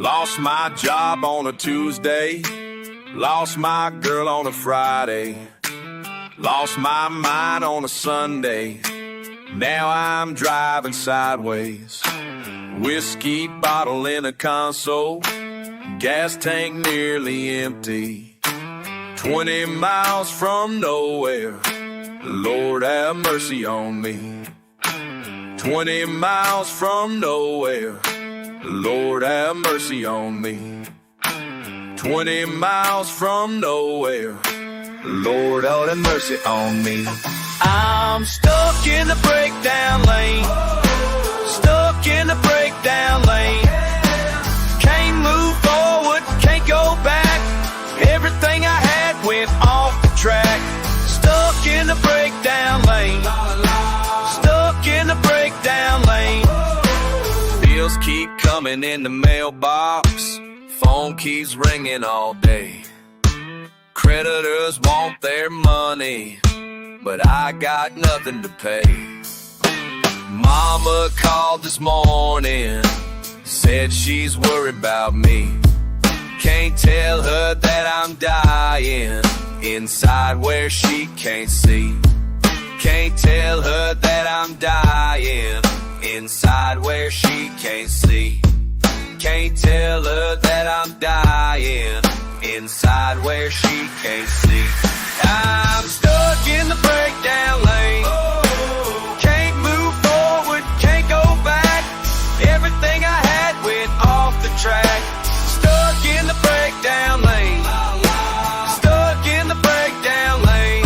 Lost my job on a Tuesday, lost my girl on a Friday, lost my mind on a Sunday. Now I'm driving sideways, whiskey bottle in a console, gas tank nearly empty, 20 miles from nowhere. Lord have mercy on me. 20 miles from nowhere. Lord have mercy on me. 20 miles from nowhere. Lord have mercy on me. I'm stuck in the breakdown lane. Stuck in the breakdown lane. Can't move forward, can't go back. Everything I had went off the track. Stuck in the breakdown lane. Stuck in the breakdown lane. Bills keep coming in the mailbox. Phone keeps ringing all day. Creditors want their money, but I got nothing to pay. Mama called this morning, said she's worried about me. Can't tell her that I'm dying inside where she can't see. Can't tell her that I'm dying inside where she can't see. Can't tell her that I'm dying inside where she can't see. I'm stuck in the breakdown lane. Can't move forward, can't go back. Everything I had went off the track. Stuck in the breakdown lane. Stuck in the breakdown lane.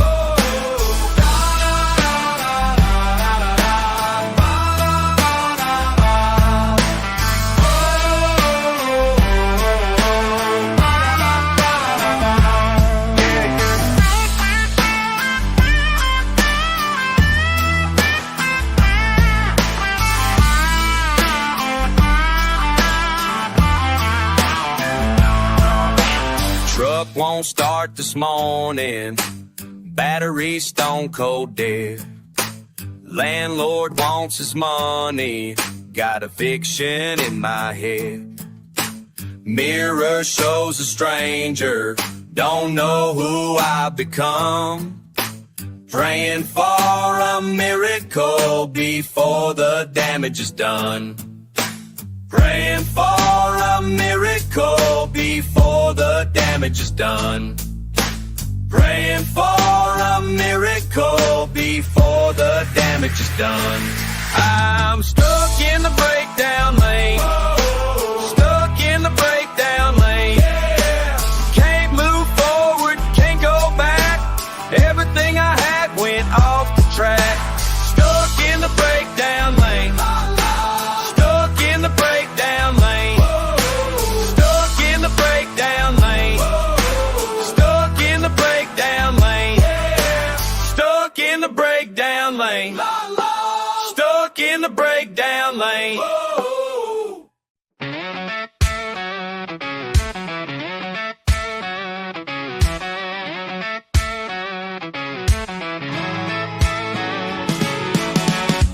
Truck won't start this morning, battery stone cold dead. Landlord wants his money, got a fiction in my head. Mirror shows a stranger, don't know who I've become. Praying for a miracle before the damage is done. Praying for a miracle before the damage is done. Praying for a miracle before the damage is done. I'm stuck in the breakdown lane. Stuck in the breakdown lane. Can't move forward, can't go back. Everything I had went off the track. Stuck in the breakdown lane. Stuck in the breakdown lane. Stuck in the breakdown lane. Stuck in the breakdown lane. Stuck in the breakdown lane. Stuck in the breakdown lane.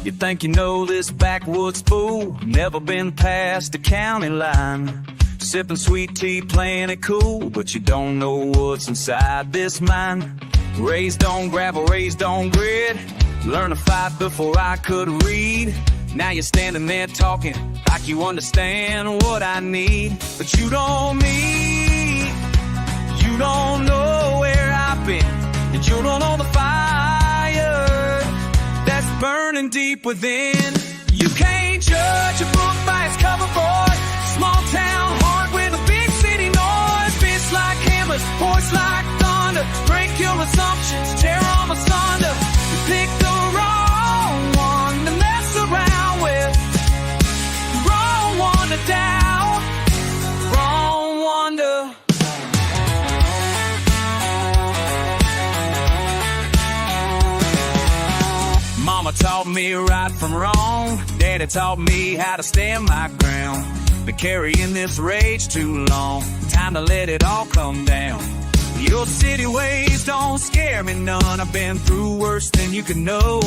You think you know this backwoods fool, never been past the county line. Sipping sweet tea, playing it cool, but you don't know what's inside this mind. Raised on gravel, raised on grid, learned to fight before I could read. Now you're standing there talking like you understand what I need, but you don't mean, you don't know where I've been, and you don't know the fire that's burning deep within. You can't judge a book by its cover, boy. Small town heart with a big city noise. Fists like hammers, voice like thunder. Break your assumptions, tear them asunder. You picked the wrong one to mess around with. Wrong one to doubt. Wrong one to... Mama taught me right from wrong. Daddy taught me how to stand my ground. Been carrying this rage too long. Time to let it all come down. Your city ways don't scare me none. I've been through worse than you can know.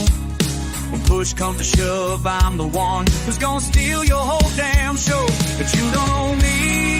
When push comes to shove, I'm the one who's gonna steal your whole damn show. But you don't need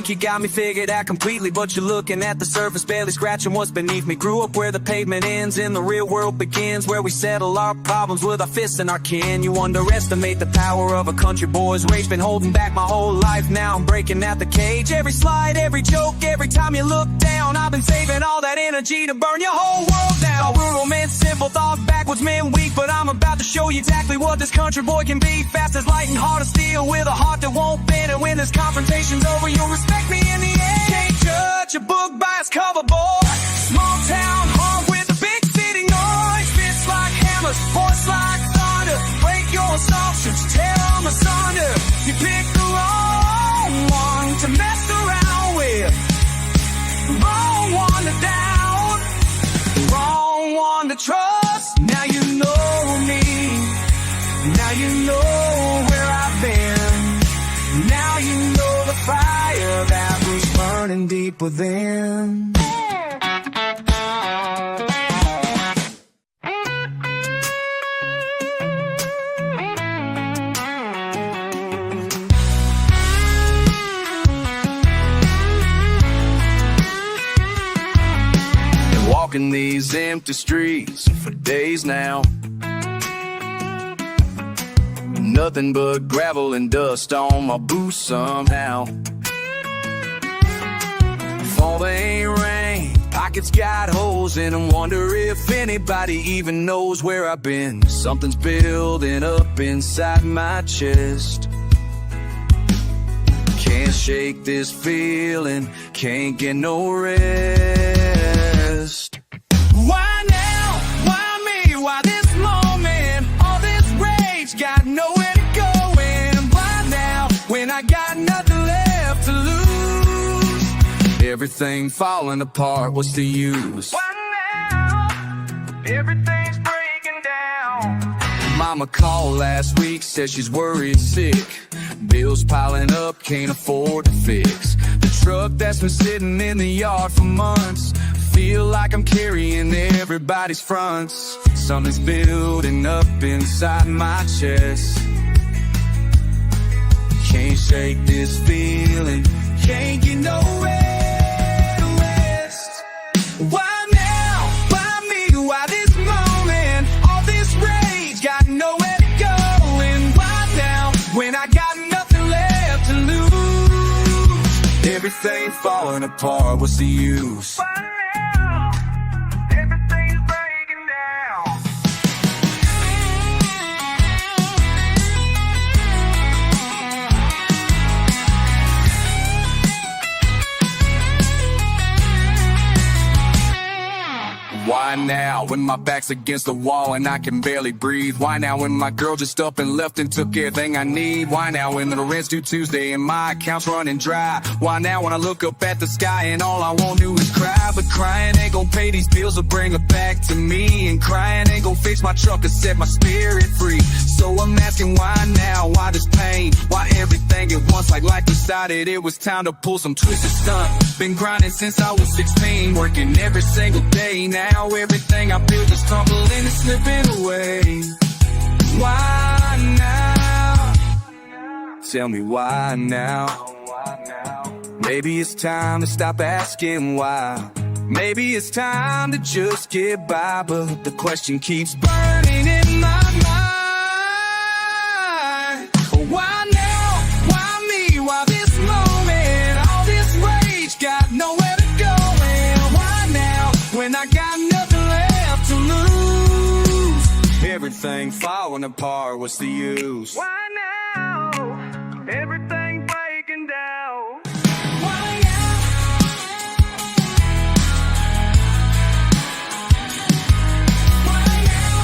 think you got me figured out completely, but you're looking at the surface, barely scratching what's beneath me. Grew up where the pavement ends and the real world begins, where we settle our problems with our fists and our kin. You underestimate the power of a country boy's rage. Been holding back my whole life, now I'm breaking out the cage. Every slide, every joke, every time you look down, I've been saving all that energy to burn your whole world down. Brutal men, simple thoughts, backwards men weak, but I'm about to show you exactly what this country boy can be. Fast as light and hard as steel, with a heart that won't bend. And when this confrontation's over, you'll respect me in the end. Can't judge a book by its cover, boy. Small town home with a big city noise. Fits like hammers, voice like thunder. Break your assumptions, tear them asunder. You picked the wrong one to mess around with, the wrong one to doubt, the wrong one to trust. Now you know me, now you know where I've been. Now you know the fire that was burning deep within. Been walking these empty streets for days now. Nothing but gravel and dust on my boots somehow. Fall ain't rain, pockets got holes in them. Wonder if anybody even knows where I've been. Something's building up inside my chest. Can't shake this feeling, can't get no rest. Why now? Why me? Why this moment? All this rage got nowhere to go. And why now? When I got nothing left to lose. Everything falling apart, what's the use? Why now? Everything's breaking down. Mama called last week, said she's worried sick. Bills piling up, can't afford to fix. The truck that's been sitting in the yard for months. Feel like I'm carrying everybody's fronts. Something's building up inside my chest. Can't shake this feeling, can't get nowhere to rest. Why now? Why me? Why this moment? All this rage got nowhere to go. And why now? When I got nothing left to lose. Everything falling apart, what's the use? Why now, when my back's against the wall and I can barely breathe? Why now, when my girl just up and left and took everything I need? Why now, when the rent's due Tuesday and my account's running dry? Why now, when I look up at the sky and all I won't do is cry? But crying ain't gon' pay these bills or bring her back to me. And crying ain't gon' fix my truck or set my spirit free. So I'm asking why now, why this pain? Why everything at once, like life decided it was time to pull some twisted stunt? Been grinding since I was 16, working every single day. Now everything I built is tumbling and slipping away. Why now? Tell me why now? Maybe it's time to stop asking why. Maybe it's time to just get by, but the question keeps burning in my mind. Why now? Why me? Why this moment? All this rage got nowhere to go. And why now? When I got nothing left to lose. Everything falling apart, what's the use? Why now? Everything breaking down. Why now? Why now?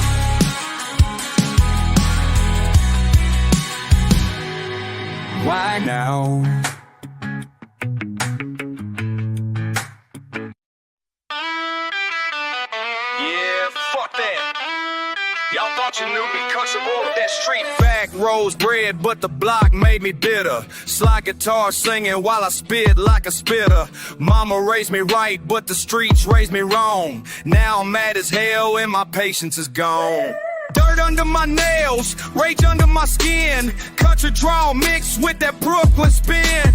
Why now? Y'all thought you knew me, country boy with that street back roads bred, but the block made me bitter. Slide guitar singing while I spit like a spitter. Mama raised me right, but the streets raised me wrong. Now I'm mad as hell and my patience is gone. Dirt under my nails, rage under my skin. Country drawl mixed with that Brooklyn spin.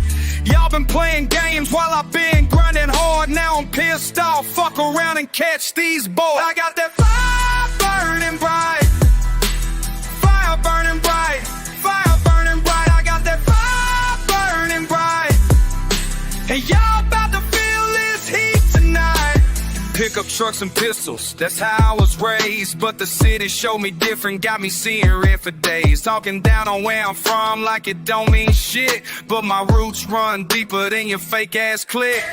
Y'all been playing games while I've been grinding hard. Now I'm pissed off, fuck around and catch these boys. I got that fire burning bright, fire burning bright, fire burning bright. I got that fire burning bright, and y'all about to feel this heat tonight. Pickup trucks and pistols, that's how I was raised. But the city showed me different, got me seeing red for days. Talking down on where I'm from like it don't mean shit, but my roots run deeper than your fake ass clique.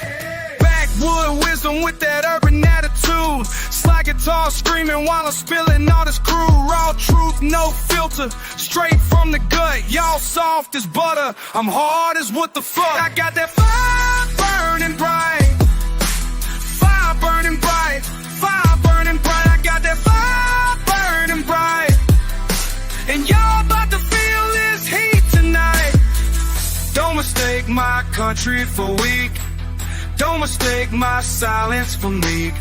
Backwood wisdom with that urban attitude. Slide guitar screaming while I'm spilling all this crude raw truth, no filter, straight from the gut. Y'all soft as butter, I'm hard as what the fuck. I got that fire burning bright, fire burning bright, fire burning bright. I got that fire burning bright, and y'all about to feel this heat tonight. Don't mistake my country for weak, don't mistake my silence for meek.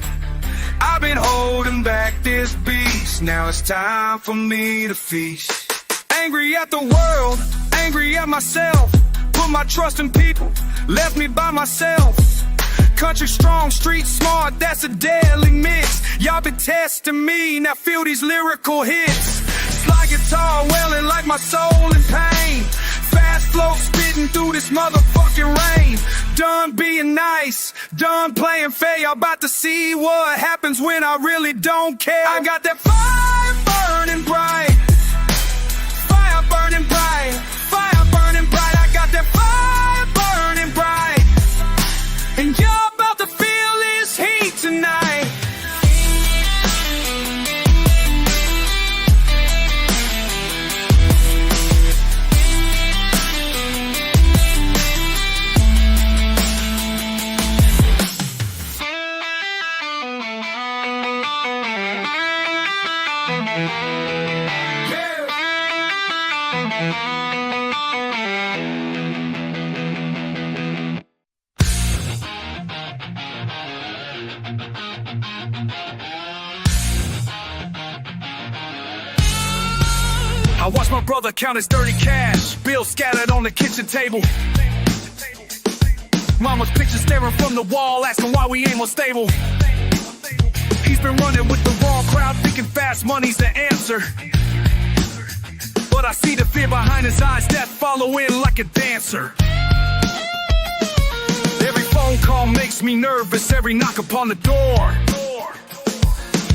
I've been holding back this beast, now it's time for me to feast. Angry at the world, angry at myself. Put my trust in people, left me by myself. Country strong, street smart, that's a deadly mix. Y'all been testing me, now feel these lyrical hits. Slide guitar wailing like my soul in pain. Fast flow spitting through this motherfucking rain. Done being nice, done playing fair. Y'all about to see what happens when I really don't care. I got that fire burning bright, fire burning bright, fire burning bright. I got that fire burning bright, and y'all about to feel this heat tonight. I watched my brother count his dirty cash, bills scattered on the kitchen table. Mama's picture staring from the wall, asking why we ain't more stable. He's been running with the wrong crowd, thinking fast money's the answer. But I see the fear behind his eyes, death following like a dancer. Every phone call makes me nervous, every knock upon the door.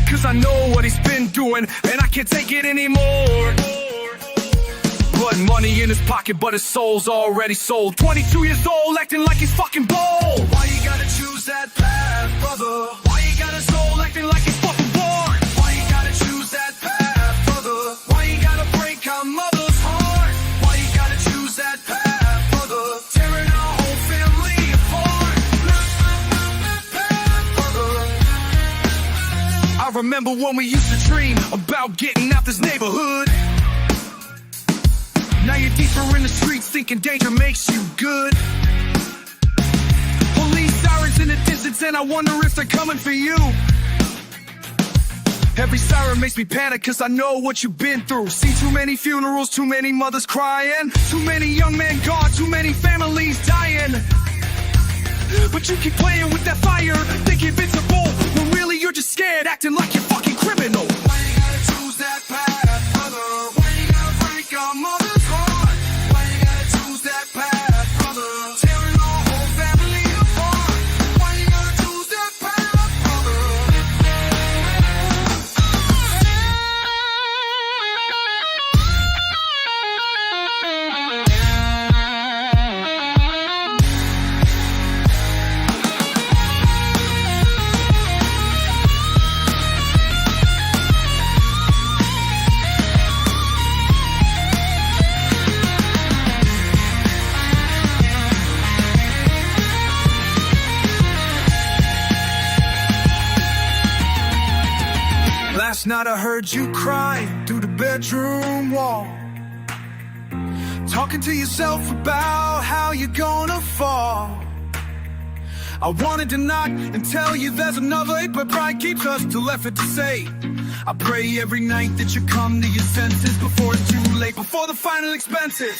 Cause I know what he's been doing, and I can't take it anymore. Blood money in his pocket, but his soul's already sold. 22 years old, acting like he's fucking bold. Why you gotta choose that path, brother? Why you got his soul acting like he's fucking bored? Why you gotta choose that path, brother? Why you gotta break our mother's heart? Why you gotta choose that path, brother? Tearing our whole family apart. Path, brother. I remember when we used to dream about getting out this neighborhood. Now you're deeper in the streets, thinking danger makes you good. Police sirens in the distance, and I wonder if they're coming for you. Every siren makes me panic, cause I know what you've been through. See too many funerals, too many mothers crying, too many young men gone, too many families dying. But you keep playing with that fire, think you're invincible, when really you're just scared, acting like you're fucking criminal. Why you gotta choose that path, brother? Why you gotta break our mother's heart? Why you gotta choose that path, brother? Tearing our whole family apart. Why you gotta choose that path, brother? Last night I heard you cry through the bedroom wall, talking to yourself about how you're gonna fall. I wanted to knock and tell you there's another way, but pride keeps us too left it to say. I pray every night that you come to your senses before it's too late, before the final expenses.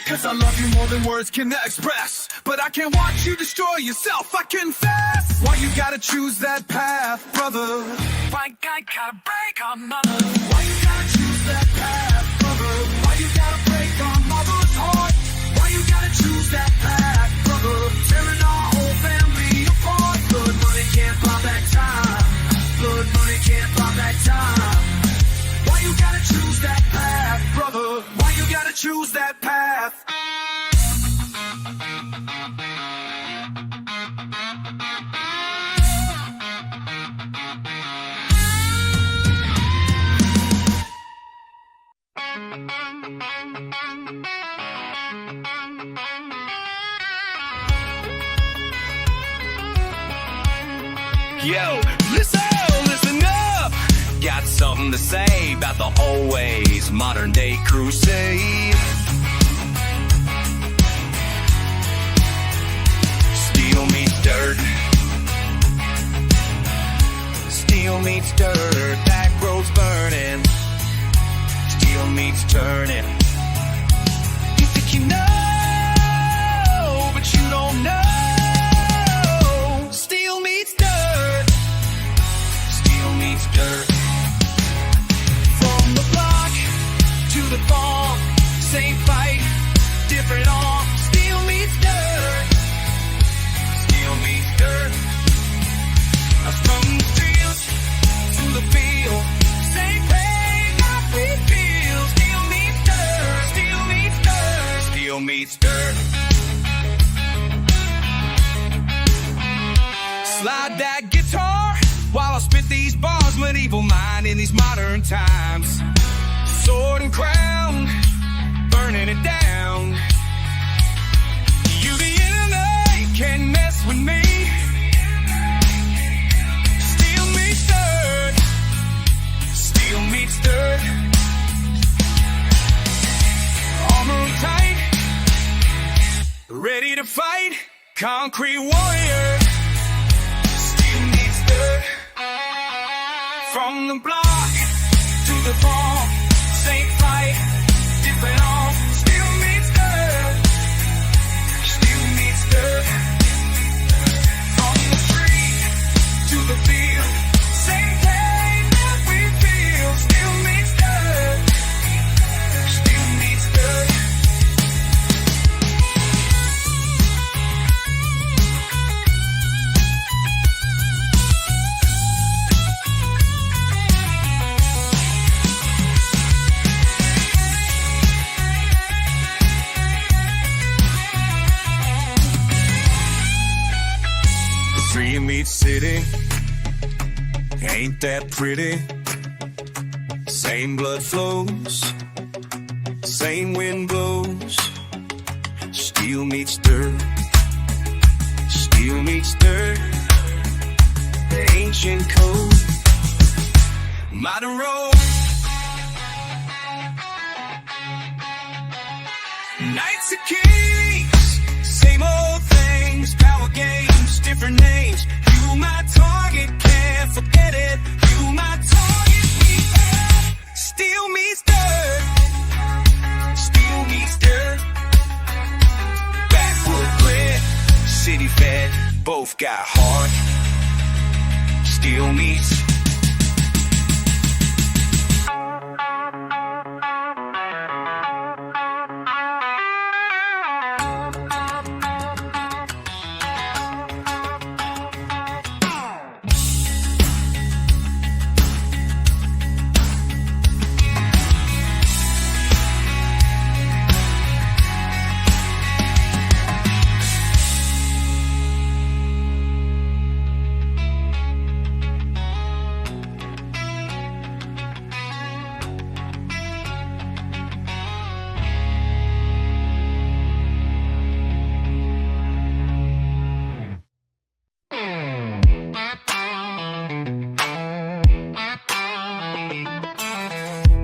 'Cause I love you more than words can express. But I can't watch you destroy yourself, I confess. Why you gotta choose that path, brother? Why I gotta break our mother? Why you gotta choose that path, brother? Why you gotta break our mother's heart? Why you gotta choose that path, brother? Tearing our whole family apart. Blood money can't buy back time. Blood money can't buy back time. Why you gotta choose that path, brother? Why you gotta choose that path? Yo, listen up. Got something to say about the old ways, modern day crusade. Steel meets dirt. Steel meets dirt. Back roads burning. Steel meets turning. You think you know, but you don't know. Steel meets dirt. Steel meets dirt. From the block to the farm, same fight, different arm. Steel meets dirt. Steel meets dirt. From the field to the field, same pain that we feel. Steel meets dirt. Steel meets dirt. Steel meets dirt. Slide that guitar while I spit these bars. Medieval mind in these modern times. Sword and crown, burning it down. You the enemy can't mess with me. Steel meets dirt. Steel meets dirt. Armor tight, ready to fight. Concrete warrior. From the block to the farm, same fight, different arm. Steel meets dirt. Steel meets dirt. From the street to the field, same pain that we feel. Steel meets dirt. Steel meets dirt. Tree meets city, ain't that pretty? Same blood flows, same wind blows. Steel meets dirt. Steel meets dirt. The ancient code, modern road. Knights of kings, same old things. Power games, different names. You my target, can't forget it. You my target, we have. Steel meets dirt. Steel meets dirt. Backwood grit, city fed, both got heart. Steel meets.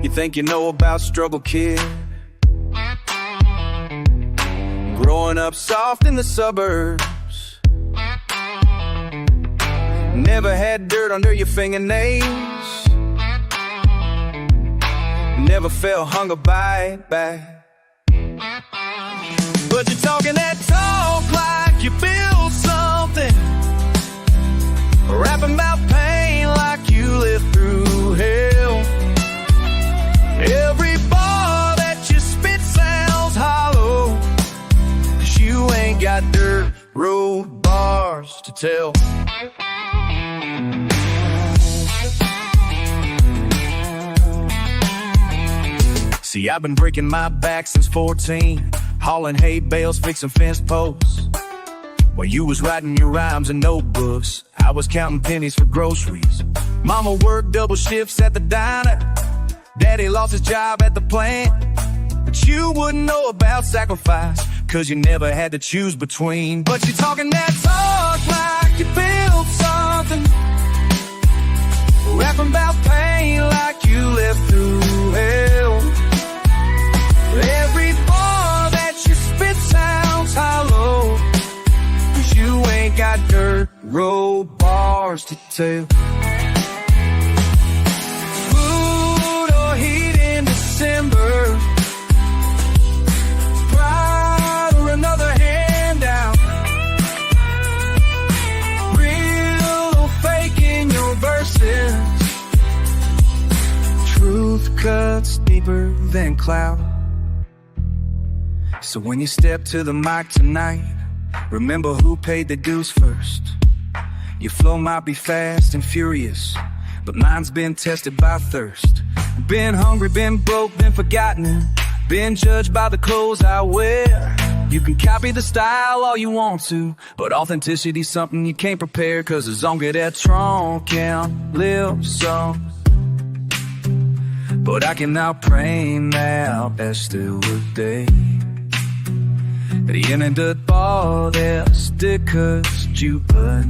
You think you know about struggle, kid? Growing up soft in the suburbs, never had dirt under your fingernails, never felt hunger bite back. But you're talking that talk like you built something, rapping about pain like you lived through hell. Every bar that you spit sounds hollow, 'cause you ain't got dirt road bars to tell. See, I've been breaking my back since 14, hauling hay bales, fixing fence posts. While you was writing your rhymes in notebooks, I was counting pennies for groceries. Mama worked double shifts at the diner, Daddy lost his job at the plant. But you wouldn't know about sacrifice, 'cause you never had to choose between. But you're talking that talk like you built something, rapping about pain like you lived through hell. Every bar that you spit sounds hollow, 'cause you ain't got dirt road bars to tell. Food or heat in December, pride or another handout, real or fake in your verses, truth cuts deeper than cloud. So when you step to the mic tonight, remember who paid the dues first. Your flow might be fast and furious, but mine's been tested by thirst. Been hungry, been broke, been forgotten, been judged by the clothes I wear. You can copy the style all you want to, but authenticity's something you can't prepare, 'cause it's only that trunk and live songs. But I cannot pray now, beste day. Det ene bare der stickers djupere,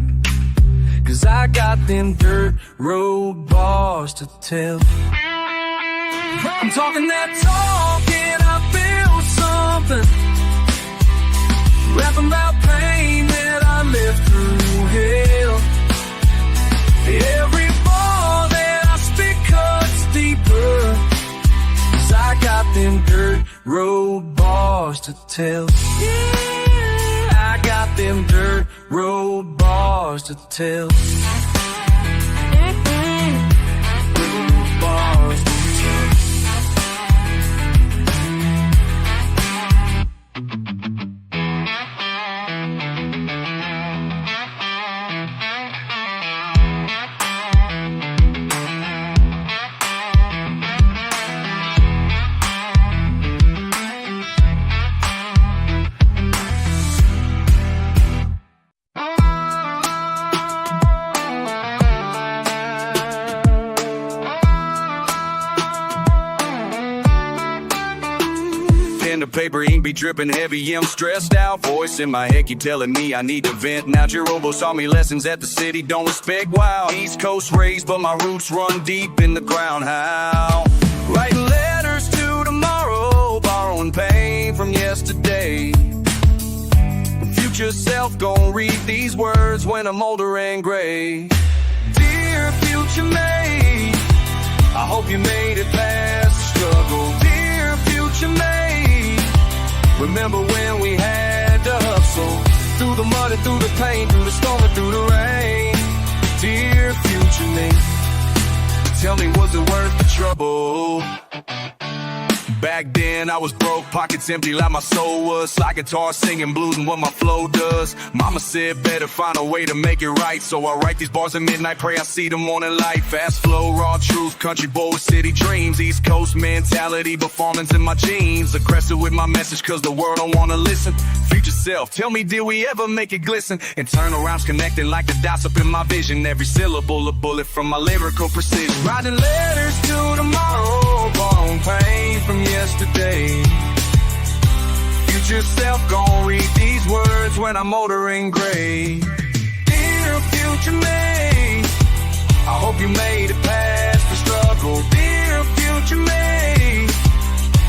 'cause I got them dirt road bars to tell. I'm talking that talk and I feel something, rapping about pain that I lived through hell. Every bar that I spit cuts deeper, 'cause I got them dirt road bars to tell. Yeah, I got them dirt road bars to tell. Road bars to tell. The paper ink be dripping heavy, I'm stressed out. Voice in my head keep telling me I need to vent. Now Jerobo saw me lessons that the city don't respect. Wow, East Coast raised, but my roots run deep in the ground. How? Writing letters to tomorrow, borrowing pain from yesterday. The future self gon' read these words when I'm older and gray. Dear future mate, I hope you made it past the struggle. Dear future mate, remember when we had to hustle, through the mud and through the pain, through the storm and through the rain. Dear future me, tell me, was it worth the trouble? Back then I was broke, pockets empty like my soul was. Slide guitar singing blues and what my flow does. Mama said better find a way to make it right, so I write these bars at midnight, pray I see the morning light. Fast flow, raw truth, country boy with city dreams. East Coast mentality, performance in my jeans. Aggressive with my message cause the world don't wanna listen. Future self, tell me, did we ever make it glisten? Internal rhymes connecting like the dots up in my vision. Every syllable a bullet from my lyrical precision. Writing letters to tomorrow, borrowing pain from yesterday. Future self gon' read these words when I'm older and gray. Dear future me, I hope you made it past the struggle. Dear future me,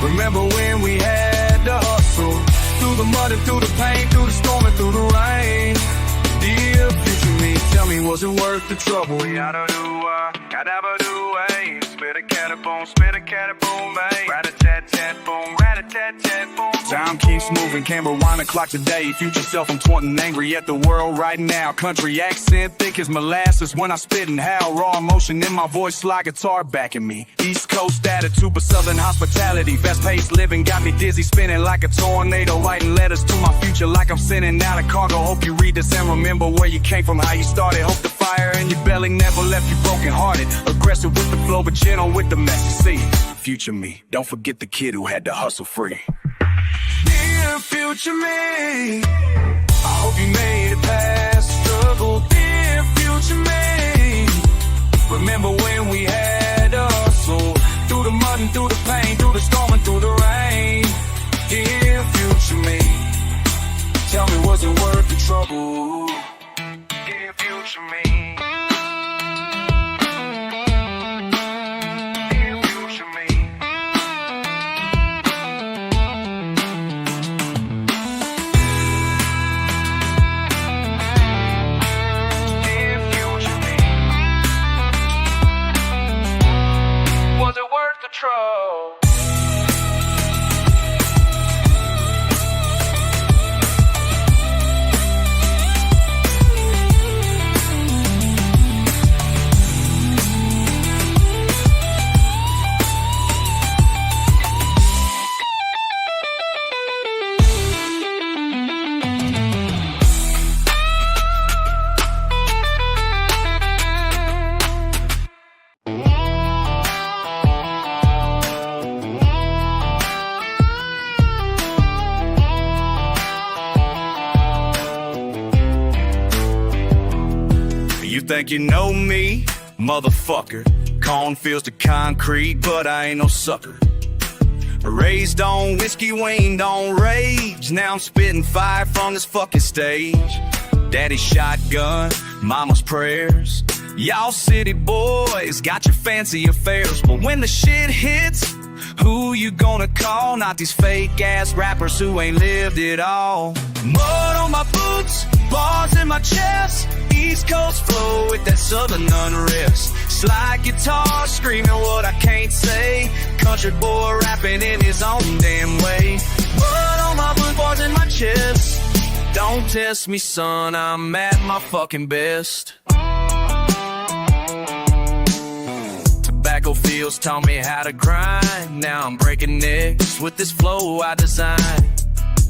remember when we had to hustle, through the mud and through the pain, through the storm and through the rain. Dear future me, tell me, was it worth the trouble? We gotta do gotta do spit a cat boom, bang. Rat-a-tat-tat boom, rat-a Time keeps moving, can't rewind the clock today. Future self, I'm taunting, angry at the world right now. Country accent, thick as molasses when I spit and howl. Raw emotion in my voice, slide guitar backing me. East Coast attitude, but southern hospitality. Fast-paced living got me dizzy, spinning like a tornado. Writing letters to my future like I'm sending out a cargo. Hope you read this and remember where you came from, how you started. Hope the fire in your belly never left you broken-hearted. Aggressive with the flow, but gentle with the message. See, future me, don't forget the kid who had to hustle free. Dear future me, I hope you made it past the struggle. Dear future me, remember when we had to hustle. Through the mud and through the pain, through the storm and through the rain. Dear future me, tell me, was it worth the trouble? Dear future me. You think you know me, motherfucker? Cornfields to concrete, but I ain't no sucker. Raised on whiskey, weaned on rage. Now I'm spitting fire from this fucking stage. Daddy's shotgun, mama's prayers. Y'all city boys got your fancy affairs, but when the shit hits, who you gonna call? Not these fake ass rappers who ain't lived it all. Mud on my boots, bars in my chest. East Coast flow with that southern unrest. Slide guitar screaming what I can't say. Country boy rapping in his own damn way. Mud on my boots, bars in my chest. Don't test me, son, I'm at my fucking best. Tobacco fields taught me how to grind. Now I'm breaking necks with this flow I designed.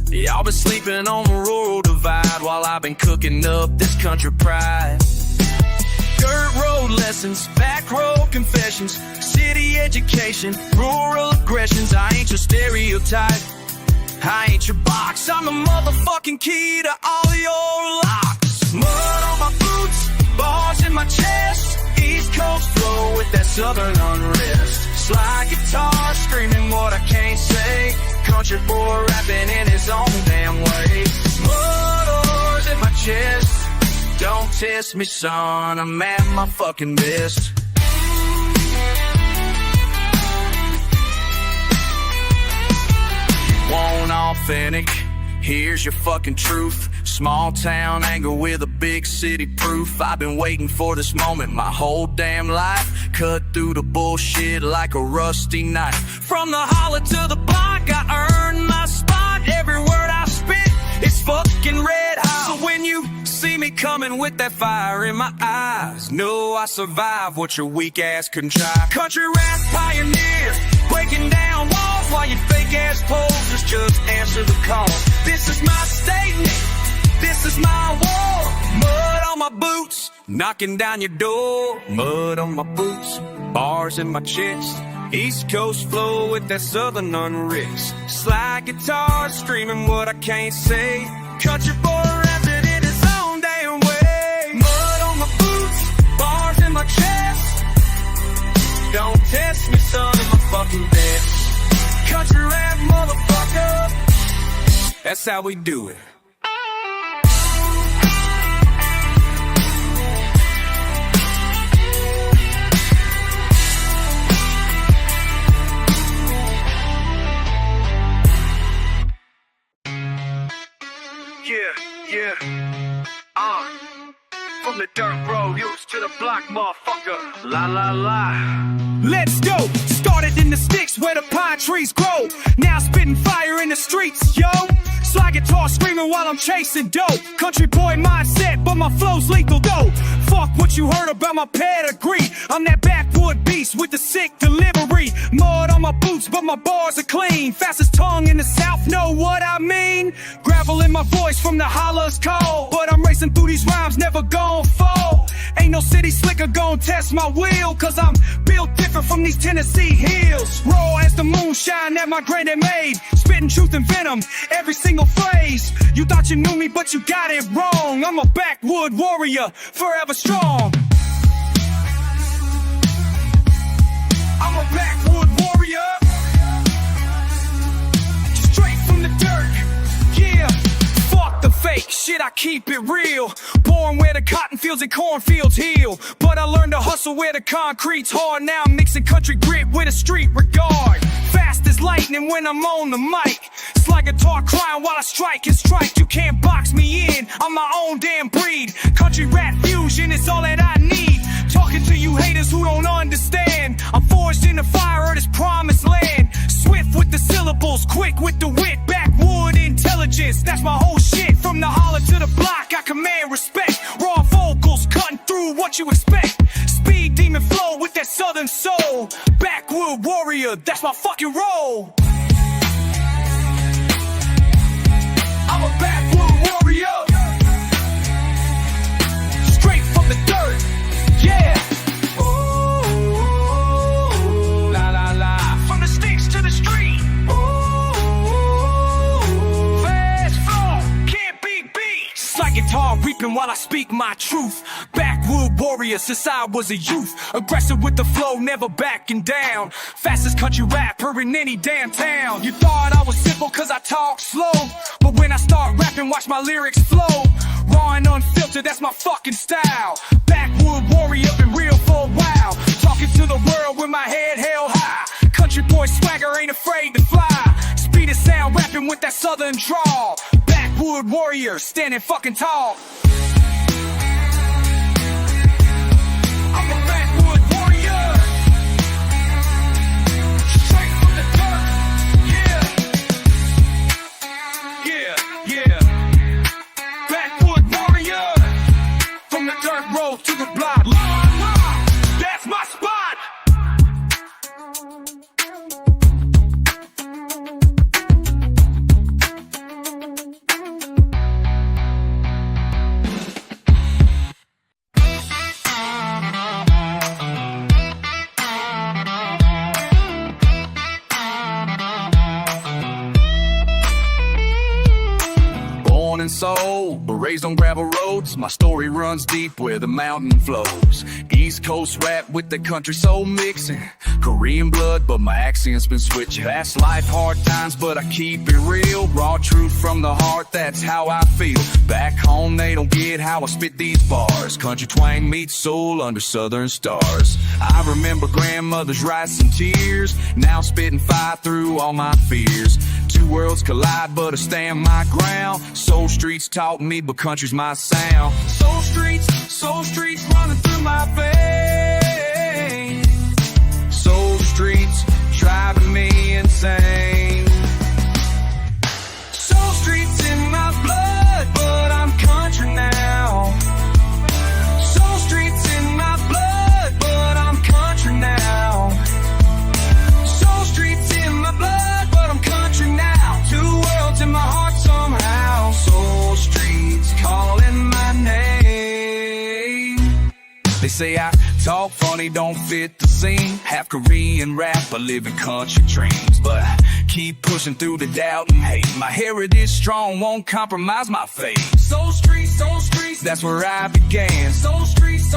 Y'all been sleeping on the rural divide while I've been cooking up this country pride. Dirt road lessons, back road confessions, city education, rural aggressions. I ain't your stereotype, I ain't your box. I'm the motherfucking key to all your locks. Mud on my boots, bars in my chest. East Coast flow with that southern unrest. Slide guitar screaming what I can't say. Country boy rapping in his own damn way. Motors in my chest. Don't test me, son, I'm at my fucking best. You want authentic? Here's your fucking truth. Small town anger with a big city proof. I've been waiting for this moment my whole damn life. Cut through the bullshit like a rusty knife. From the holler to the block, I earned my spot. Every word I spit is fucking red hot. So when you see me coming with that fire in my eyes, know I survived what your weak ass couldn't try. Country rap pioneer, breaking down walls while you fake ass posers just answer the call. This is my statement, this is my war. Mud on my boots, knocking down your door. Mud on my boots, bars in my chest. East Coast flow with that southern unrest. Slide guitar screaming what I can't say. Country boy rapping in his own damn way. Mud on my boots, bars in my chest. Don't test me, son, in my fucking best. Country rap, motherfucker. That's how we do it. Yeah, from the dirt road, used to the block rock, motherfucker. La la la. Let's go! Started in the sticks where the pine trees grow. Now spitting fire in the streets, yo. Slide guitar screaming while I'm chasing dope. Country boy mindset, but my flow's lethal though. Fuck what you heard about my pedigree. I'm that backwood beast with the sick delivery. Mud on my boots, but my bars are clean. Fastest tongue in the south, know what I mean? Gravel in my voice from the hollers call. But I'm racing through these rhymes, never gon' fall. Ain't no city slicker gon' test my wheel, cause I'm built different from these Tennessee hills. Raw as the moonshine that my granddad made. Spitting truth and venom, every single phrase. You thought you knew me, but you got it wrong. I'm a backwood warrior, forever strong. I'm a backwood warrior, straight from the dirt, yeah. Fuck the fake shit, I keep it real. Born where the cotton fields and cornfields heal, but I learned to hustle where the concrete's hard. Now I'm mixing country grit with a street regard. Fast as lightning when I'm on the mic. Slide guitar crying while I strike and strike. You can't box me in, I'm my own damn breed. Country rap fusion is all that I need. Talking to you haters who don't understand. I'm forged in the fire of this promised land. Swift with the syllables, quick with the wit. Backwood intelligence, that's my whole shit. From the holler to the block, I command respect. Raw vocals, cutting through what you expect. Speed demon flow with that southern soul. Backwood warrior, that's my fucking role. I'm a backwood warrior, straight from the dirt, yeah. Ooh, la la la. From the sticks to the street. Ooh, fast flow, can't be beat. Slide guitar reaping while I speak my truth. Backwood warrior since I was a youth. Aggressive with the flow, never backing down. Fastest country rapper in any damn town. You thought I was simple cause I talk slow, but when I start rapping, watch my lyrics flow. Raw and unfiltered, that's my fucking style. Backwood warrior, been real for a while. Talking to the world with my head held high. Country boy swagger, ain't afraid to fly. Speed and sound, rapping with that southern drawl. Backwood warrior, standing fucking tall. I'm a backwood warrior, straight from the dirt, yeah. Yeah, yeah. Backwood warrior, from the dirt road to the block. That's my spot. And soul, but raised on gravel roads. My story runs deep where the mountain flows. East Coast rap with the country soul mixing. Korean blood, but my accent's been switching. That's life, hard times, but I keep it real. Raw truth from the heart, that's how I feel. Back home, they don't get how I spit these bars. Country twang meets soul under southern stars. I remember grandmother's rice and tears. Now spitting fire through all my fears. Two worlds collide, but I stand my ground. Soul streets taught me, but country's my sound. Soul streets running through my veins. Soul streets driving me insane. Soul streets in my blood, but I'm country now. Soul streets in my blood, but I'm country now. Soul streets in my blood, but I'm country now. Two worlds in my heart somehow. Soul streets calling my name. They say I talk funny, don't fit the scene. Half Korean rap, I live in country dreams. But I keep pushing through the doubt and hate. My heritage strong, won't compromise my faith. Soul streets, that's where I began. Soul streets,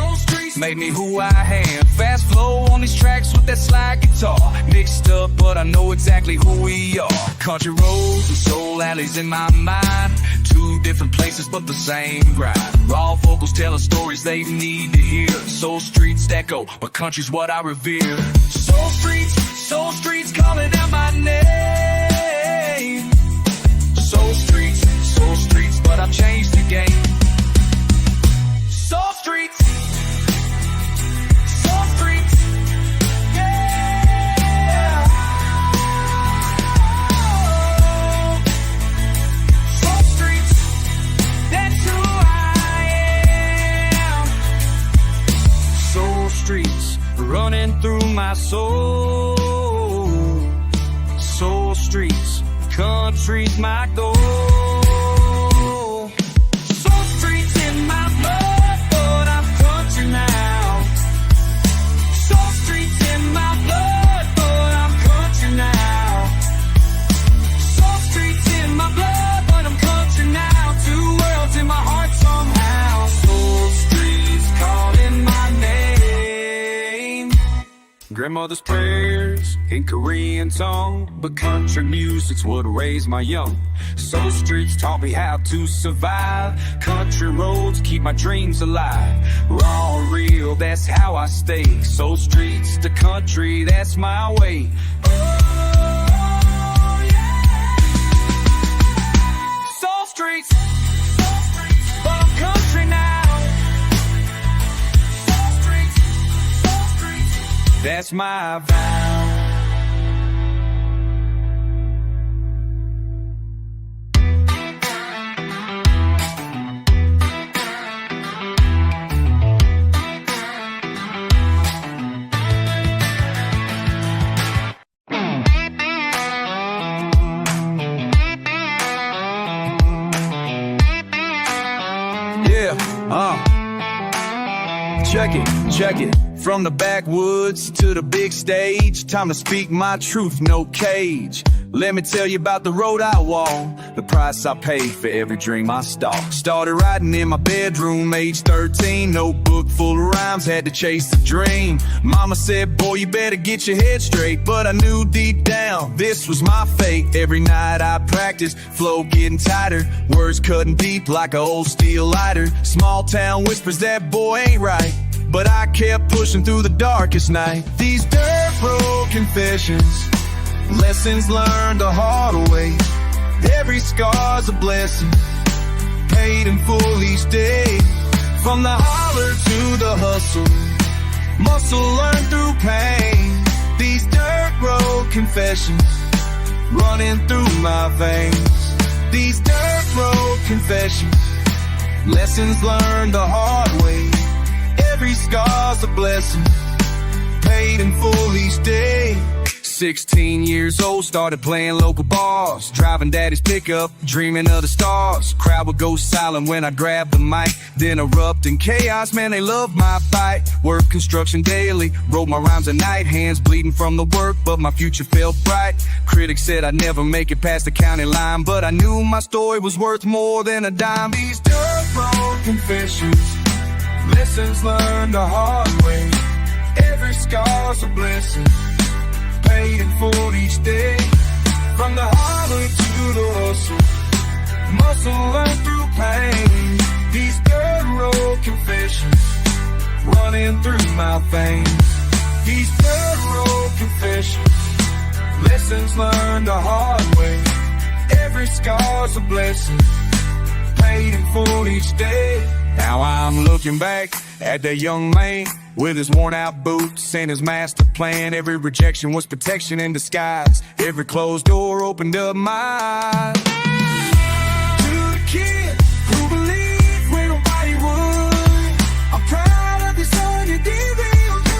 made me who I am. Fast flow on these tracks with that slide guitar. Mixed up, but I know exactly who we are. Country roads and soul alleys in my mind. Two different places, but the same grind. Raw vocals telling stories they need to hear. Soul streets echo, but country's what I revere. Soul streets calling out my name. Soul streets, but I've changed the game. Soul streets, streets running through my soul. Soul streets, country's my goal. Soul streets in my blood, but I'm country now. Soul streets in my blood, but I'm country now. Soul streets in my blood, but I'm country now. Two worlds in my heart somehow. Soul streets calling my name. Grandmother's prayers in Korean tongue, but country music's what raised my young. Soul streets taught me how to survive. Country roads keep my dreams alive. Raw and real, that's how I stay. Soul streets, the country, that's my way. Oh, yeah. Soul streets, but I'm country now. Soul streets, that's my vow. Check it. From the backwoods to the big stage, time to speak my truth, no cage. Let me tell you about the road I walk, the price I paid for every dream I stalked. Started writing in my bedroom, age 13, notebook full of rhymes, had to chase the dream. Mama said, boy, you better get your head straight, but I knew deep down this was my fate. Every night I practiced, flow getting tighter, words cutting deep like an old steel lighter. Small town whispers that boy ain't right, but I kept pushing through the darkest night. These dirt road confessions, lessons learned the hard way. Every scar's a blessing, paid in full each day. From the holler to the hustle, muscle learned through pain. These dirt road confessions, running through my veins. These dirt road confessions, lessons learned the hard way. Every scar's a blessing, paid in full each day. 16 years old, started playing local bars, driving daddy's pickup, dreaming of the stars. Crowd would go silent when I grabbed the mic, then erupt in chaos, man, they loved my fight. Work construction daily, wrote my rhymes at night, hands bleeding from the work, but my future felt bright. Critics said I'd never make it past the county line, but I knew my story was worth more than a dime. These dirt road confessions, lessons learned the hard way. Every scar's a blessing, paid in full each day. From the holler to the hustle, muscle learned through pain. These dirt road confessions, running through my veins. These dirt road confessions, lessons learned the hard way. Every scar's a blessing, paid in full each day. Now I'm looking back at that young man with his worn out boots and his master plan. Every rejection was protection in disguise. Every closed door opened up my eyes. To the kid who believed when nobody would, I'm proud of the son you did real good.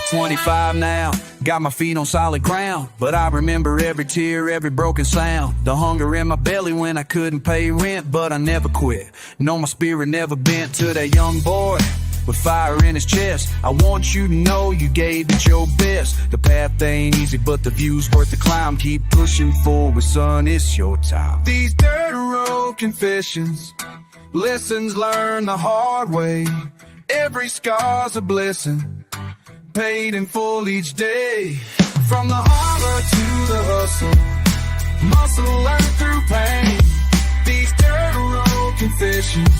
25 now, got my feet on solid ground, but I remember every tear, every broken sound. The hunger in my belly when I couldn't pay rent, but I never quit. No, my spirit never bent. To that young boy with fire in his chest, I want you to know you gave it your best. The path ain't easy, but the view's worth the climb. Keep pushing forward, son, it's your time. These dirt road confessions, lessons learned the hard way. Every scar's a blessing, paid in full each day. From the holler to the hustle, muscle learned through pain. These dirt road confessions,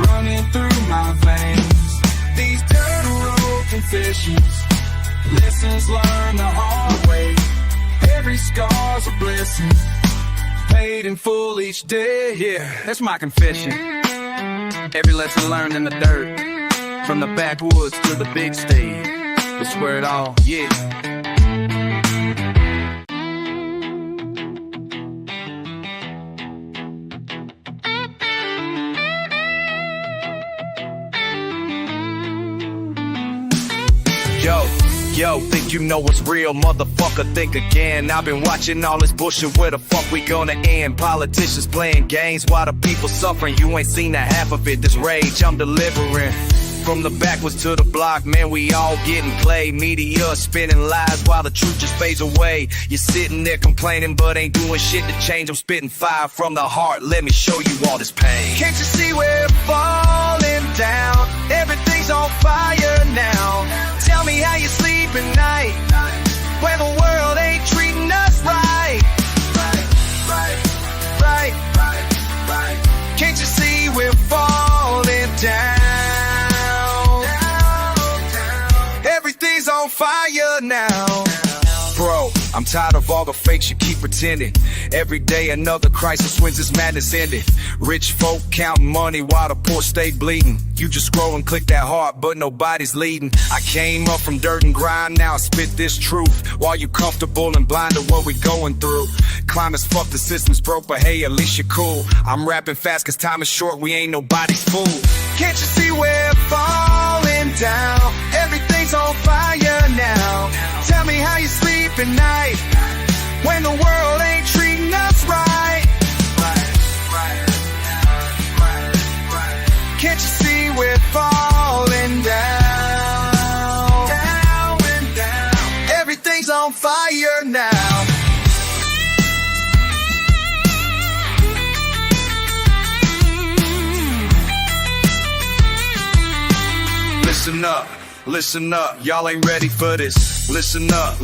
running through my veins. These dirt road confessions, lessons learned the hard way. Every scar's a blessing, paid in full each day. Yeah, that's my confession. Every lesson learned in the dirt, from the backwoods to the big stage. people swear it all, yeah. Yo, think you know what's real, motherfucker, think again. I've been watching all this bullshit, where the fuck we gonna end? Politicians playing games while the people suffering. You ain't seen the half of it, this rage I'm delivering. From the backwards to the block, man, we all getting played. Media spinning lies while the truth just fades away. You're sitting there complaining but ain't doing shit to change. I'm spitting fire from the heart, let me show you all this pain. Can't you see we're falling down? Everything's on fire now. Tell me how you sleep at night when the world ain't treating us right. Right. Can't you see we're falling down? Everything's on fire now. Bro, I'm tired of all the fakes you keep pretending. Every day another crisis, when's this madness ended? Rich folk counting money while the poor stay bleeding. You just scroll and click that heart, but nobody's leading. I came up from dirt and grind, now I spit this truth. While you comfortable and blind to what we going through. Climate's fucked, the system's broke, but hey, at least you're cool. I'm rapping fast cause time is short, we ain't nobody's fool. Can't you see we're falling down? Everything's on fire now. Tell me how you sleep at night when the world ain't treating us right. Can't you see we're falling down? Everything's on fire now. Listen up, y'all ain't ready for this. Listen up,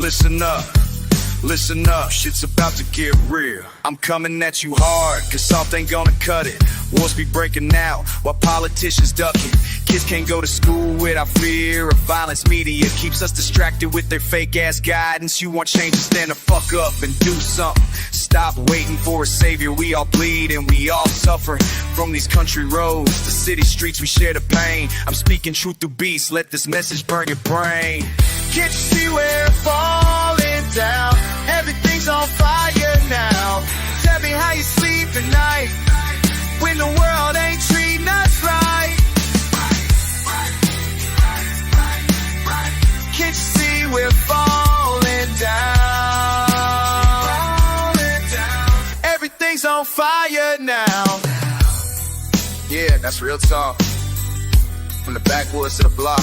shit's about to get real. I'm coming at you hard, cause soft ain't gonna cut it. Wars be breaking out, while politicians ducking. Kids can't go to school without fear of violence. Media keeps us distracted with their fake ass guidance. You want change, to stand the fuck up and do something. Stop waiting for a savior, we all bleed and we all suffer. From these country roads, the city streets, we share the pain. I'm speaking truth through beats, let this message burn your brain. Can't you see we're falling down? Everything's on fire now. Tell me how you sleep at night when the world ain't treating us right. Can't you see we're falling down? Everything's on fire now. Yeah, that's real talk. From the backwoods to the block,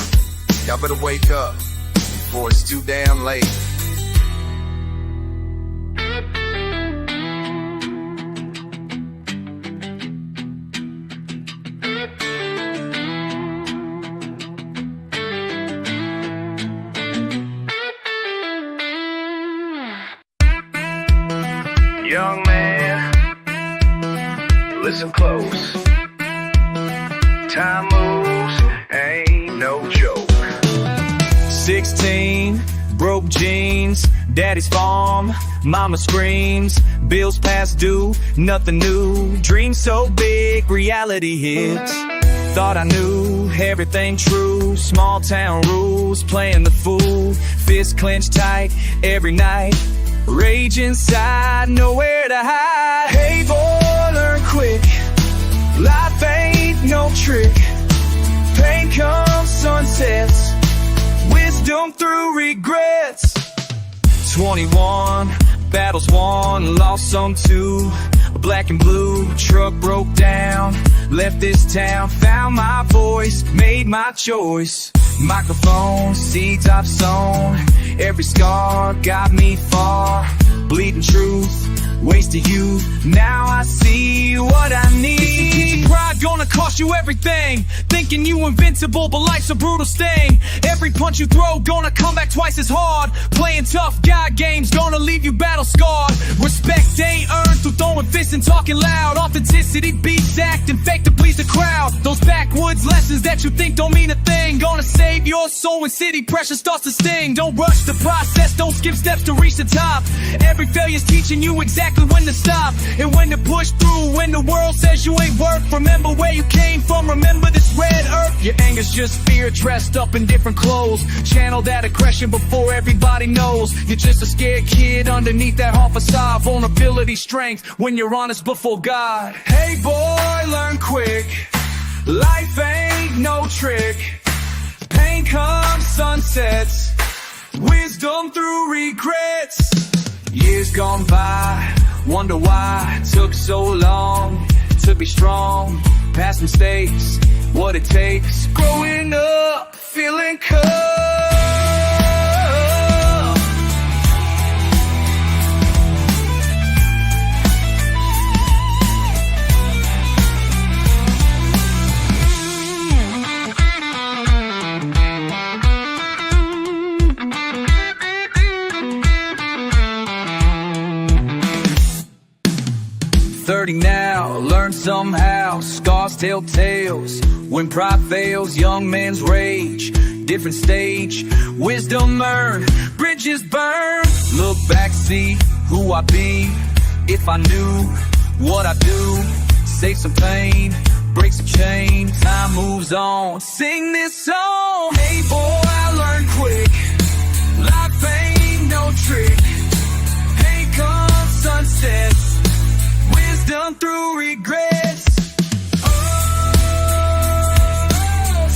y'all better wake up before it's too damn late. Young man, listen close. Time moves, ain't no joke. 16, broke jeans, daddy's farm, mama screams, bills past due, nothing new. Dreams so big, reality hits. Thought I knew everything true. Small town rules, playing the fool. Fist clenched tight every night. Rage inside, nowhere to hide. Hey boy, learn quick. Life ain't no trick. Pain comes, sunsets. Wisdom through regrets. 21, battles won, lost some too. Black and blue, truck broke down. Left this town, found my voice, made my choice. Microphone, seeds I've sown. Every scar got me far. Bleeding truth, wasted youth. Now I see what I need. Pride gonna cost you everything. Thinking you invincible, but life's a brutal sting. Every punch you throw gonna come back twice as hard. Playing tough guy games gonna leave you battle scarred. Respect ain't earned through throwing fists and talking loud. Authenticity beats acting fake to please the crowd. Those backwoods lessons that you think don't mean a thing gonna save your soul when city pressure starts to sting. Don't rush the process, don't skip steps to reach the top. Every failure's teaching you exactly when to stop and when to push through. When the world says you ain't worth, remember where you came from, remember this red earth. Your anger's just fear dressed up in different clothes. Channel that aggression before everybody knows. You're just a scared kid underneath that hard facade. Vulnerability, strength, when you're honest before God. Hey boy, learn quick. Life ain't no trick. Pain comes, sunsets. Wisdom through regrets. Years gone by, wonder why it took so long to be strong. Past mistakes, what it takes. Growing up, feeling cold. 30 now, learn somehow. Scars tell tales. When pride fails, young man's rage. Different stage, wisdom earned, bridges burn. Look back, see who I be. If I knew what I do, save some pain, break some chain. Time moves on, sing this song. Hey boy, I learned quick. Life ain't no trick. Pain comes, sunsets. Wisdom through regrets. Oh,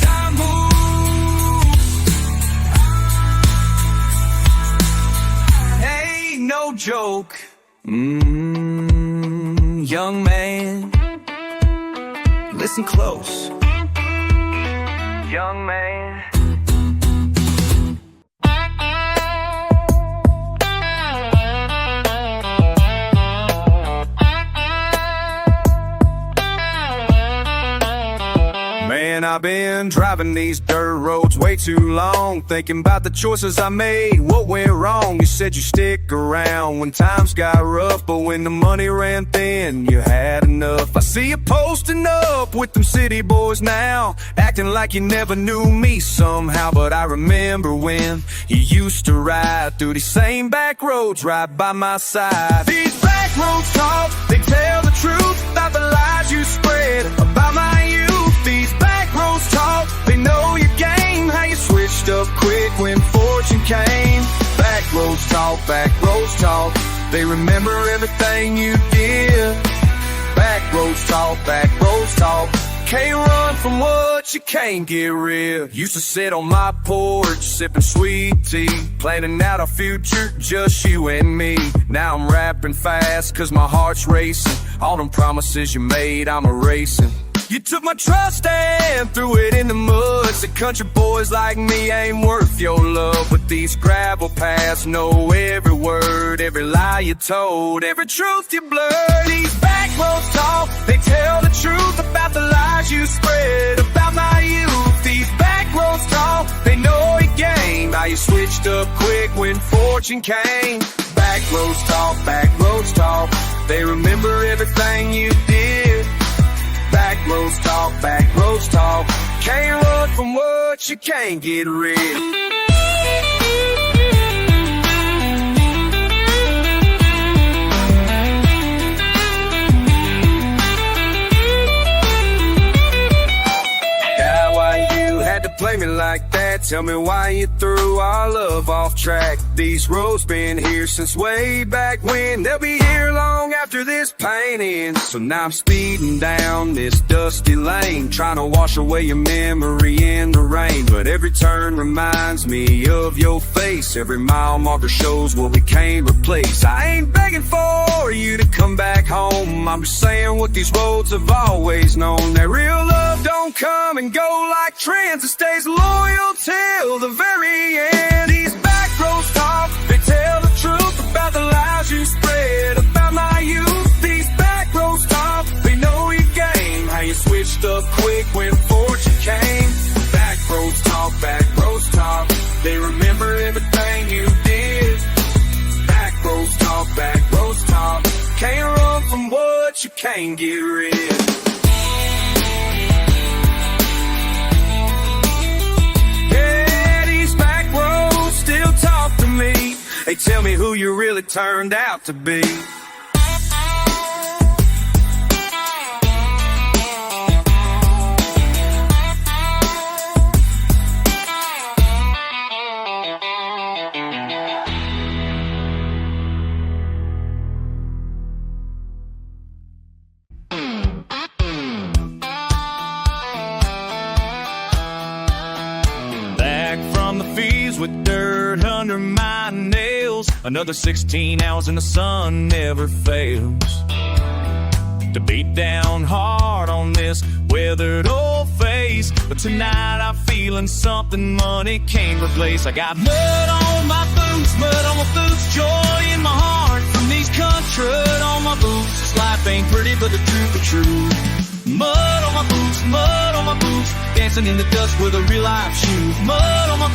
time moves. Ain't no joke. Young man, listen close. Young man. Man, I've been driving these dirt roads way too long, thinking about the choices I made, what went wrong. You said you stick around when times got rough, but when the money ran thin, you had enough. I see you posting up with them city boys now, acting like you never knew me somehow. But I remember when you used to ride through these same back roads right by my side. These back roads talk, they tell the truth about the lies you spread about my youth. These back roads talk, they know your game, how you switched up quick when fortune came. Back roads talk, they remember everything you did. Back roads talk, can't run from what you can't get rid. Used to sit on my porch, sipping sweet tea, planning out our future, just you and me. Now I'm rapping fast, cause my heart's racing. All them promises you made, I'm erasing. You took my trust and threw it in the mud. Said country boys like me ain't worth your love. But these gravel paths know every word, every lie you told, every truth you blurred. These back roads talk, they tell the truth about the lies you spread about my youth. These back roads talk, they know your game, how you switched up quick when fortune came. Back roads talk, they remember everything you did. Back roads talk, can't run from what you can't get rid. Yeah, why you had to play me like that? Tell me why you threw our love off track. These roads been here since way back when. They'll be here long after this pain ends. So now I'm speeding down this dusty lane, trying to wash away your memory in the rain. But every turn reminds me of your face. Every mile marker shows what we can't replace. I ain't begging for you to come back home, I'm just saying what these roads have always known. That real love don't come and go like trends. It stays loyal till the very end. These back roads talk, they tell the truth about the lies you spread about my youth. These back roads talk, they know your game, how you switched up quick when fortune came. Back roads talk, they remember everything you did. Back roads talk, can't run from what you can't get rid. Talk to me, they tell me who you really turned out to be. with dirt under my nails. Another 16 hours and the sun never fails to beat down hard on this weathered old face. But tonight I'm feeling something money can't replace. I got mud on my boots, joy in my heart from these country on my boots. This life ain't pretty, but the truth is true. Mud on my boots, dancing in the dust with a real life shoes. Mud on my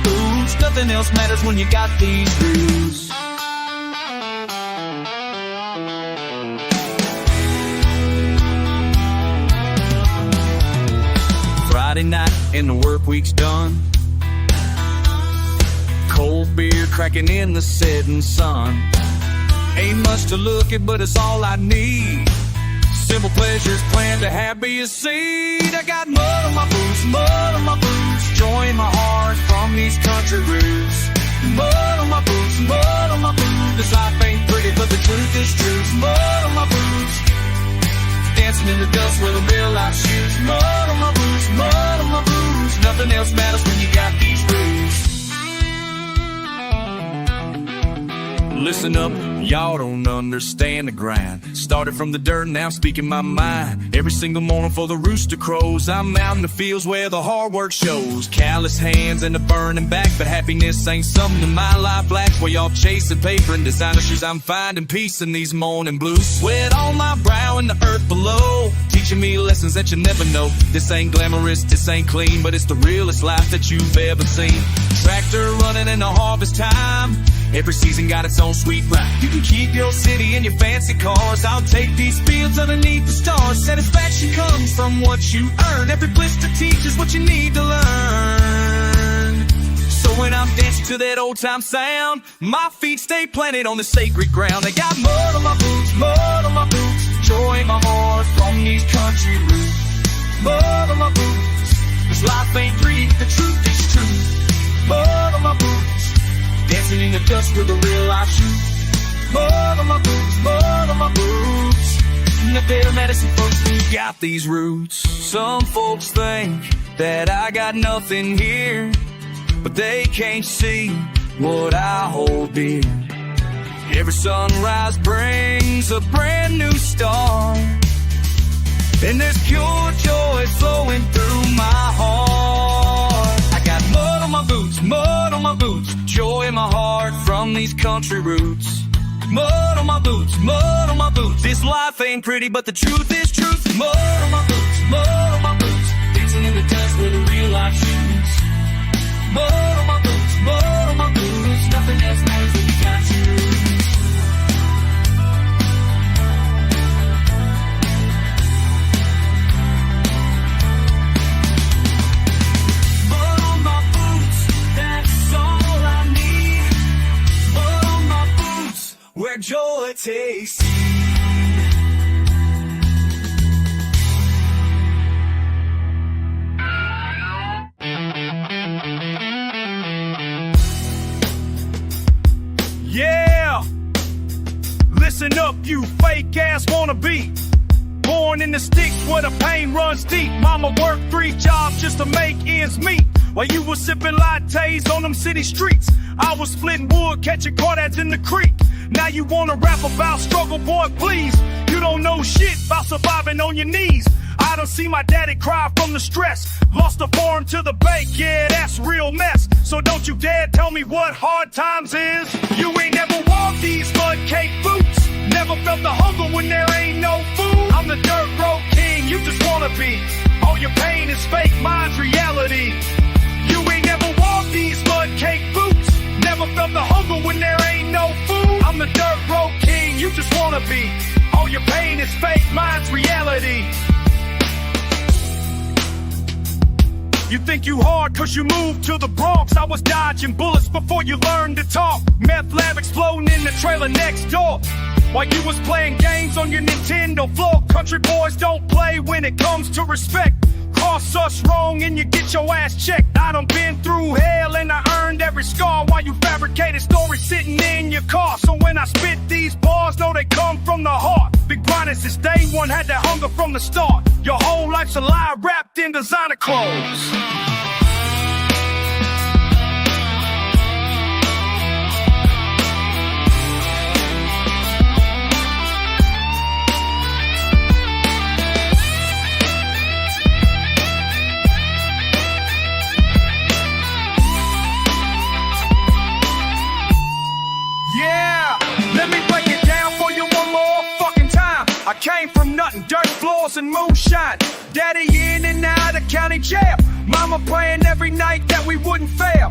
boots, nothing else matters when you got these grooves. Friday night and the work week's done. Cold beer cracking in the setting sun. Ain't much to look at, but it's all I need. Simple pleasures planned to have be a seed. I got mud on my boots, joy in my heart from these country roots. Mud on my boots, this life ain't pretty, but the truth is true. Mud on my boots, dancing in the dust with a real life shoes. Mud on my boots, nothing else matters when you got these rules. Listen up, y'all don't understand the grind. Started from the dirt, now I'm speaking my mind. Every single morning for the rooster crows, I'm out in the fields where the hard work shows. Callous hands and a burning back, but happiness ain't something in my life lacks. While y'all chasing paper and designer shoes, I'm finding peace in these morning blues. Sweat on my brow and the earth below, teaching me lessons that you never know. This ain't glamorous, this ain't clean, but it's the realest life that you've ever seen. Tractor running in the harvest time, every season got its own sweet ride. You can keep your city and your fancy cars, I'll take these fields underneath the stars. Satisfaction comes from what you earn. Every blister teaches what you need to learn. So when I'm dancing to that old time sound, my feet stay planted on the sacred ground. I got mud on my boots, joy in my heart from these country roots. Mud on my boots, this life ain't free, the truth is true. Mud on my boots, dancing in the dust with a real life shoe. Mud on my boots, the better medicine folks who got these roots. Some folks think that I got nothing here, but they can't see what I hold dear. Every sunrise brings a brand new star, and there's pure joy flowing through my heart. I got mud on my boots, joy in my heart from these country roots. Mud on my boots, this life ain't pretty, but the truth is truth. Mud on my boots, dancing in the dust with a real life shoes. Mud on my boots, nothing else matters when you got you. Where joy takes you. Yeah! Listen up, you fake ass wannabe. Born in the sticks where the pain runs deep. Mama worked 3 jobs just to make ends meet. While you was sipping lattes on them city streets, I was splitting wood, catching crawdads in the creek. Now you wanna rap about struggle, boy, please. You don't know shit about surviving on your knees. I done see my daddy cry from the stress. Lost a farm to the bank, yeah, that's real mess. So don't you dare tell me what hard times is. You ain't never walked these mud cake boots, never felt the hunger when there ain't no food. I'm the dirt road king, you just wanna be. All your pain is fake, mine's reality. You ain't never walked these mud cake boots, never felt the hunger when there ain't no food. I'm the dirt road king, you just wanna be. All your pain is fake, mine's reality. You think you hard cause you moved to the Bronx. I was dodging bullets before you learned to talk. Meth lab exploding in the trailer next door, while you was playing games on your Nintendo floor. Country boys don't play when it comes to respect. Cross us wrong and you get your ass checked. I done been through hell and I earned every scar, while you fabricated stories sitting in your car. So when I spit these bars, know they come from the heart. Big grinders since day one, had that hunger from the start. Your whole life's a lie wrapped in designer clothes. came from nothing, dirt floors and moonshine. Daddy in and out of county jail. Mama praying every night that we wouldn't fail.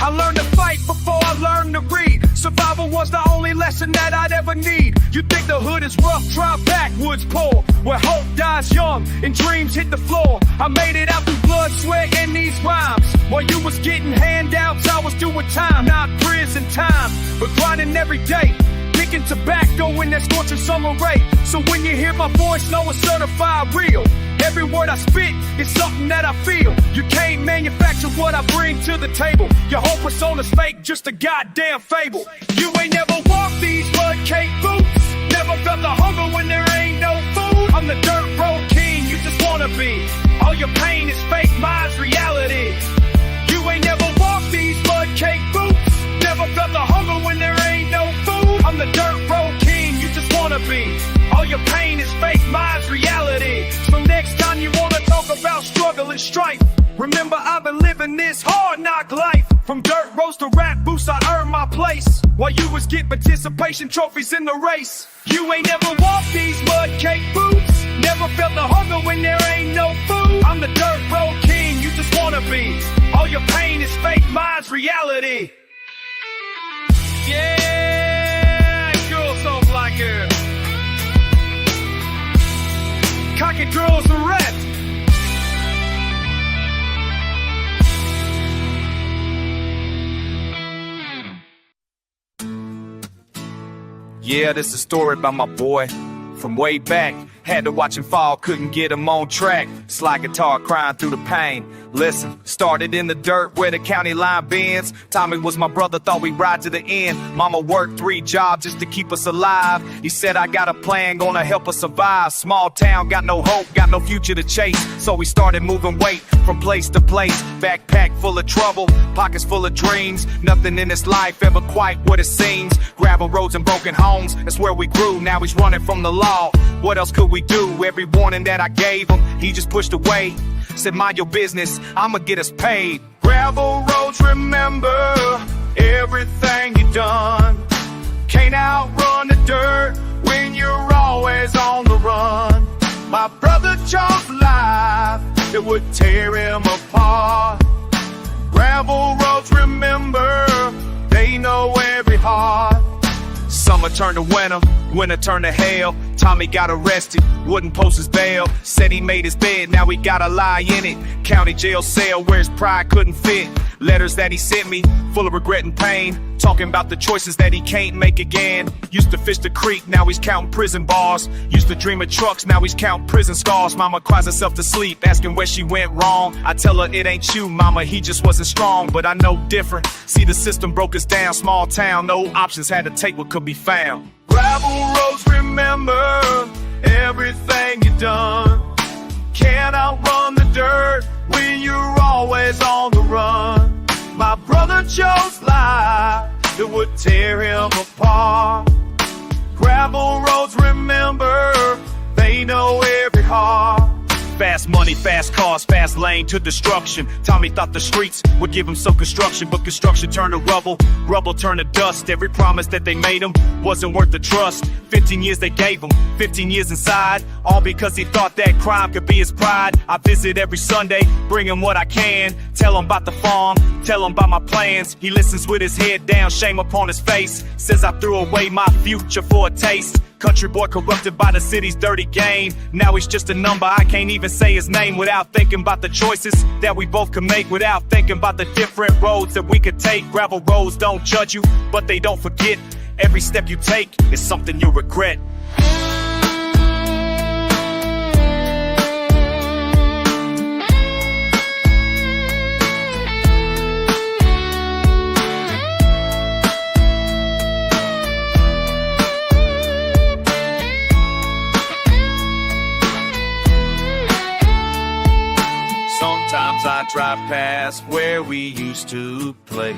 I learned to fight before I learned to read. Survival was the only lesson that I'd ever need. You think the hood is rough, try backwoods poor, where hope dies young and dreams hit the floor. I made it out through blood, sweat, and these rhymes. While you was getting handouts, I was doing time. Not prison time, but grinding every day. Picking tobacco in that scorching summer rain. So when you hear my voice, know it's certified real. Every word I spit is something that I feel. You can't manufacture what I bring to the table. Your whole persona's fake, just a goddamn fable. You ain't never walked these mud cake boots. Never felt the hunger when there ain't no food. I'm the dirt road king you just wanna be. All your pain is fake, mine's reality. You ain't never walked these mud cake boots. Never felt the hunger when there ain't no food. I'm the dirt road king you just wanna be. All your pain is fake, mine's reality. So next time you wanna talk about struggle and strife, remember I've been living this hard knock life. From dirt roads to rap boosts, I earned my place. While you was getting participation trophies in the race. You ain't never walked these mud cake boots. Never felt the hunger when there ain't no food. I'm the dirt road king you just wanna be. All your pain is fake, mine's reality. Yeah, girls don't like it. Cocky girls are red. Yeah, this is a story about my boy from way back. Had to watch him fall, couldn't get him on track. Slide guitar crying through the pain. Listen, started in the dirt where the county line bends. Tommy was my brother, thought we'd ride to the end. Mama worked 3 jobs just to keep us alive. He said, I got a plan, gonna help us survive. Small town, got no hope, got no future to chase. So we started moving weight from place to place. Backpack full of trouble, pockets full of dreams. Nothing in this life ever quite what it seems. Gravel roads and broken homes, that's where we grew. Now he's running from the law. What else could we do? Every warning that I gave him, he just pushed away. Said, mind your business, I'ma get us paid. Gravel roads, remember everything you done. Can't outrun the dirt when you're always on the run. My brother chose life that would tear him apart. Gravel roads, remember, they know every heart. Summer turned to winter, winter turned to hell. Tommy got arrested, wouldn't post his bail. Said he made his bed, now he gotta lie in it. County jail cell where his pride couldn't fit. Letters that he sent me, full of regret and pain. Talking about the choices that he can't make again. Used to fish the creek, now he's counting prison bars. Used to dream of trucks, now he's counting prison scars. Mama cries herself to sleep, asking where she went wrong. I tell her it ain't you, mama, he just wasn't strong. But I know different, see the system broke us down. Small town, no options, had to take what could be found. Gravel roads, remember everything you done. Can't outrun the dirt when you're always on the run. My brother chose life that would tear him apart. Gravel roads, remember, they know every heart. Fast money, fast cars, fast lane to destruction. Tommy thought the streets would give him some construction, but construction turned to rubble, rubble turned to dust. Every promise that they made him wasn't worth the trust. 15 years they gave him, 15 years inside, all because he thought that crime could be his pride. I visit every Sunday, bring him what I can. Tell him about the farm, tell him about my plans. He listens with his head down, shame upon his face. Says I threw away my future for a taste. Country boy corrupted by the city's dirty game. Now he's just a number, I can't even say his name without thinking about the choices that we both could make. Without thinking about the different roads that we could take. Gravel roads don't judge you, but they don't forget. Every step you take is something you'll regret. Sometimes I drive past where we used to play.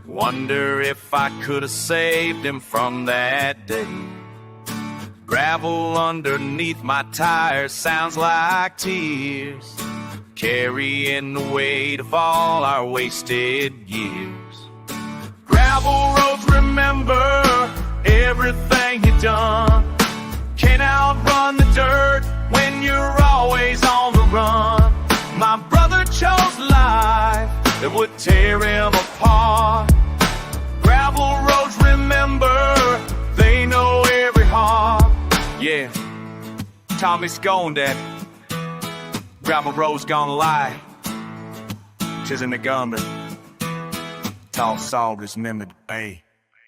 Wonder if I could have saved him from that day. Gravel underneath my tires sounds like tears, carrying the weight of all our wasted years. Gravel roads, remember everything you done. Can't out on the dirt when you're always on the run. My brother chose life that would tear him apart. Gravel roads, remember, they know every heart. Yeah, Tommy's gone, Dad. Gravel roads gonna lie. 'Tis in the gunman. Tall soldiers remember the bay.